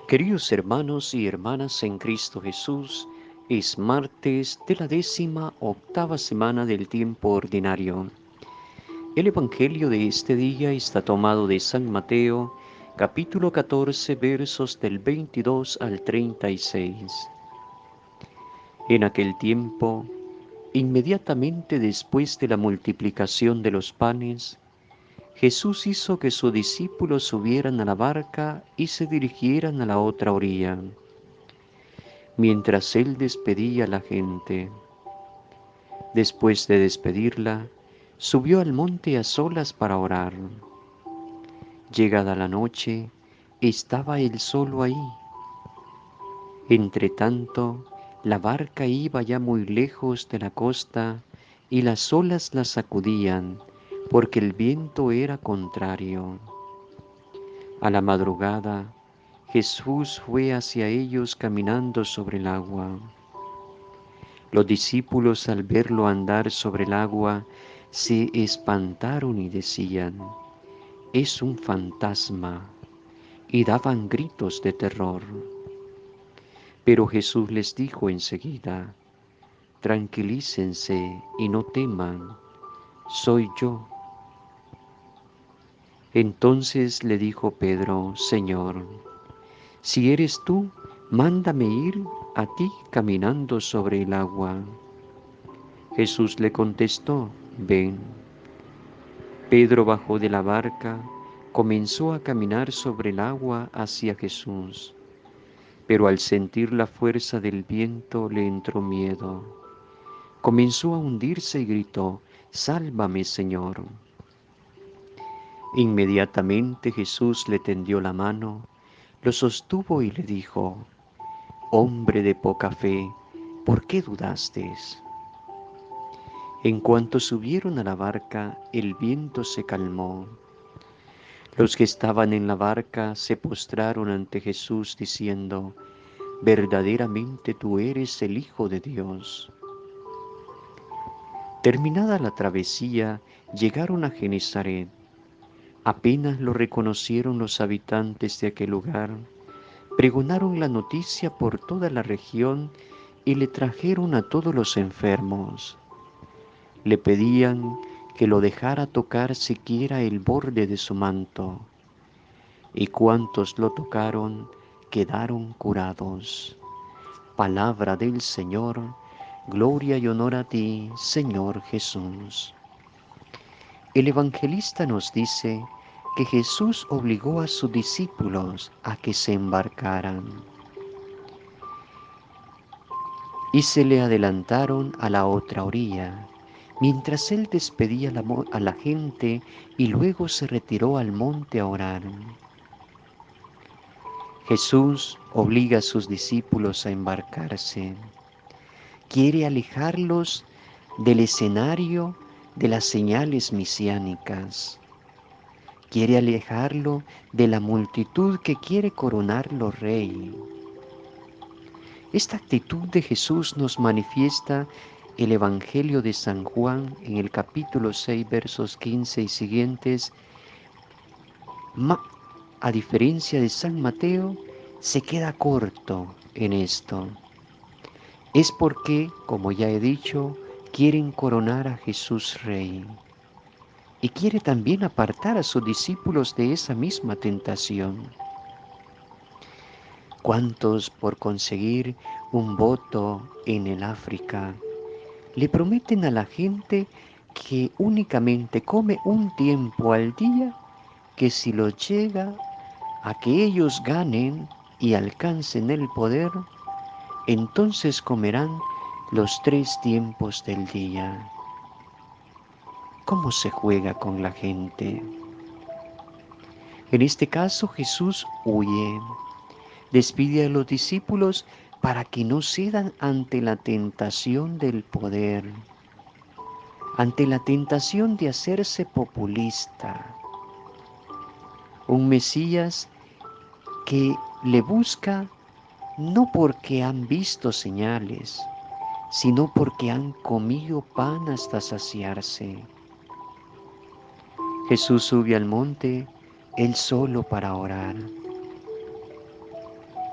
Queridos hermanos y hermanas en Cristo Jesús, es martes de la 18ª semana del tiempo ordinario. El Evangelio de este día está tomado de San Mateo, capítulo 14, versos del 22 al 36. En aquel tiempo, inmediatamente después de la multiplicación de los panes, Jesús hizo que sus discípulos subieran a la barca y se dirigieran a la otra orilla, mientras él despedía a la gente. Después de despedirla, subió al monte a solas para orar. Llegada la noche, estaba él solo ahí. Entretanto, la barca iba ya muy lejos de la costa y las olas la sacudían, porque el viento era contrario. A la madrugada, Jesús fue hacia ellos caminando sobre el agua. Los discípulos al verlo andar sobre el agua se espantaron y decían, es un fantasma, y daban gritos de terror. Pero Jesús les dijo enseguida, tranquilícense y no teman, soy yo. Entonces le dijo Pedro, Señor, si eres tú, mándame ir a ti caminando sobre el agua. Jesús le contestó, ven. Pedro bajó de la barca, comenzó a caminar sobre el agua hacia Jesús, pero al sentir la fuerza del viento le entró miedo. Comenzó a hundirse y gritó, Sálvame, Señor. Inmediatamente Jesús le tendió la mano, lo sostuvo y le dijo, Hombre de poca fe, ¿por qué dudaste? En cuanto subieron a la barca, el viento se calmó. Los que estaban en la barca se postraron ante Jesús diciendo, verdaderamente tú eres el Hijo de Dios. Terminada la travesía, llegaron a Genezaret. Apenas lo reconocieron los habitantes de aquel lugar, pregonaron la noticia por toda la región y le trajeron a todos los enfermos. Le pedían que lo dejara tocar siquiera el borde de su manto, y cuantos lo tocaron quedaron curados. Palabra del Señor, gloria y honor a ti, Señor Jesús. El evangelista nos dice que Jesús obligó a sus discípulos a que se embarcaran y se le adelantaron a la otra orilla, mientras él despedía a la gente y luego se retiró al monte a orar. Jesús obliga a sus discípulos a embarcarse. Quiere alejarlos del escenario de las señales mesiánicas. Quiere alejarlo de la multitud que quiere coronarlo rey. Esta actitud de Jesús nos manifiesta el Evangelio de San Juan en el capítulo 6, versos 15 y siguientes. A diferencia de San Mateo, se queda corto en esto. Es porque, como ya he dicho, quieren coronar a Jesús Rey y quiere también apartar a sus discípulos de esa misma tentación. ¿Cuántos por conseguir un voto en el África le prometen a la gente que únicamente come un tiempo al día, que si lo llega a que ellos ganen y alcancen el poder, entonces comerán los 3 tiempos del día? ¿Cómo se juega con la gente? En este caso Jesús huye, despide a los discípulos para que no cedan ante la tentación del poder, ante la tentación de hacerse populista. Un Mesías que le busca no porque han visto señales, sino porque han comido pan hasta saciarse. Jesús sube al monte, él solo para orar.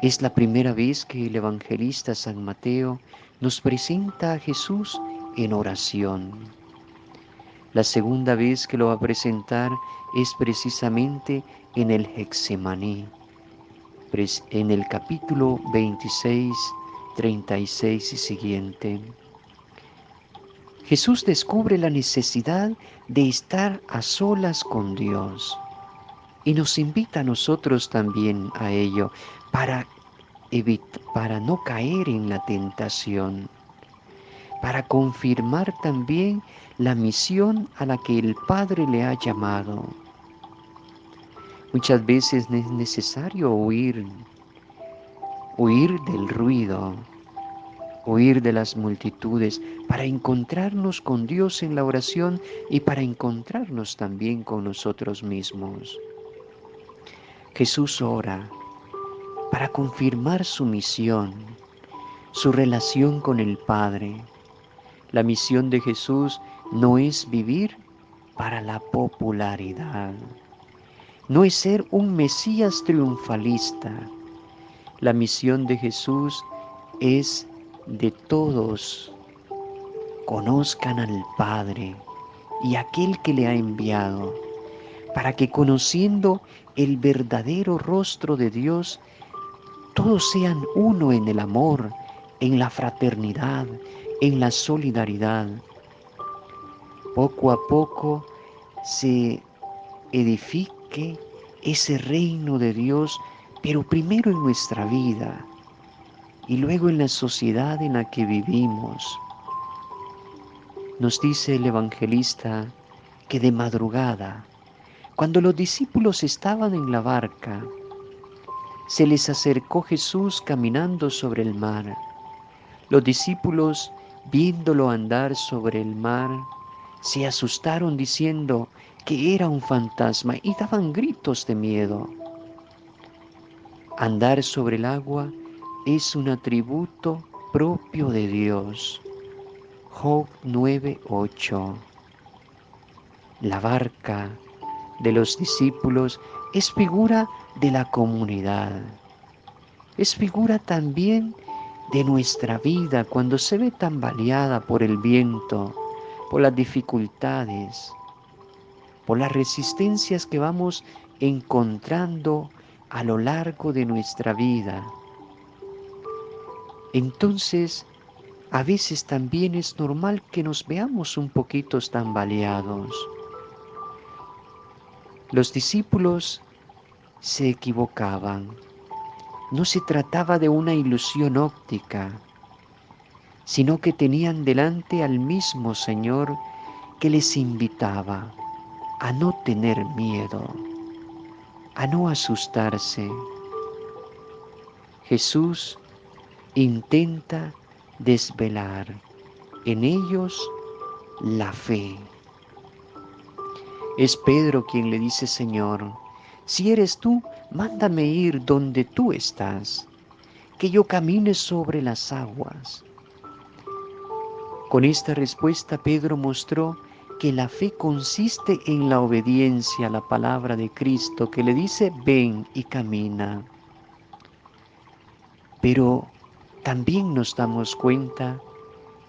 Es la primera vez que el evangelista San Mateo nos presenta a Jesús en oración. La segunda vez que lo va a presentar es precisamente en el Getsemaní, en el capítulo 26, 36 y siguiente. Jesús descubre la necesidad de estar a solas con Dios y nos invita a nosotros también a ello para para no caer en la tentación, para confirmar también la misión a la que el Padre le ha llamado. Muchas veces es necesario huir del ruido, huir de las multitudes, para encontrarnos con Dios en la oración y para encontrarnos también con nosotros mismos. Jesús ora para confirmar su misión, su relación con el Padre. La misión de Jesús no es vivir para la popularidad, no es ser un Mesías triunfalista. La misión de Jesús es de todos conozcan al Padre y aquel que le ha enviado, para que conociendo el verdadero rostro de Dios, todos sean uno en el amor, en la fraternidad, en la solidaridad. Poco a poco se edifique ese reino de Dios, pero primero en nuestra vida y luego en la sociedad en la que vivimos. Nos dice el evangelista que de madrugada, cuando los discípulos estaban en la barca, se les acercó Jesús caminando sobre el mar. Los discípulos, viéndolo andar sobre el mar, se asustaron diciendo que era un fantasma y daban gritos de miedo. Andar sobre el agua es un atributo propio de Dios. Job 9:8. La barca de los discípulos es figura de la comunidad. Es figura también de nuestra vida cuando se ve tambaleada por el viento, por las dificultades, por las resistencias que vamos encontrando a lo largo de nuestra vida. Entonces, a veces también es normal que nos veamos un poquito tambaleados. Los discípulos se equivocaban. No se trataba de una ilusión óptica, sino que tenían delante al mismo Señor que les invitaba a no tener miedo, a no asustarse. Jesús intenta desvelar en ellos la fe. Es Pedro quien le dice: Señor, si eres tú, mándame ir donde tú estás, que yo camine sobre las aguas. Con esta respuesta Pedro mostró que la fe consiste en la obediencia a la palabra de Cristo, que le dice: ven y camina. Pero también nos damos cuenta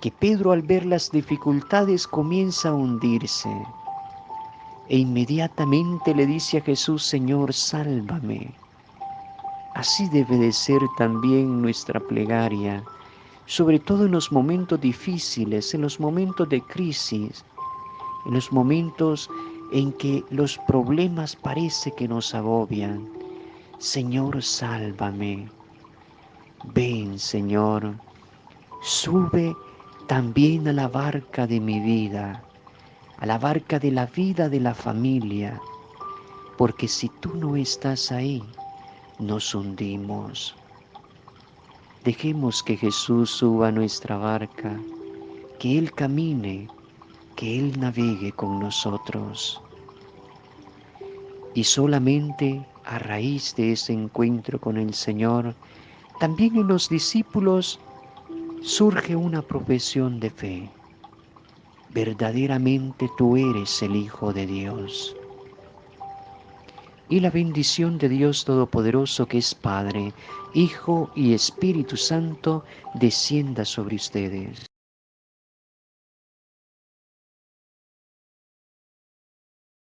que Pedro, al ver las dificultades, comienza a hundirse e inmediatamente le dice a Jesús: Señor, sálvame. Así debe de ser también nuestra plegaria, sobre todo en los momentos difíciles, en los momentos de crisis, en los momentos en que los problemas parece que nos agobian. Señor, sálvame. Ven, Señor, sube también a la barca de mi vida, a la barca de la vida de la familia, porque si tú no estás ahí, nos hundimos. Dejemos que Jesús suba a nuestra barca, que Él camine, que Él navegue con nosotros. Y solamente a raíz de ese encuentro con el Señor, también en los discípulos surge una profesión de fe. Verdaderamente tú eres el Hijo de Dios. y la bendición de Dios Todopoderoso, que es Padre, Hijo y Espíritu Santo, descienda sobre ustedes.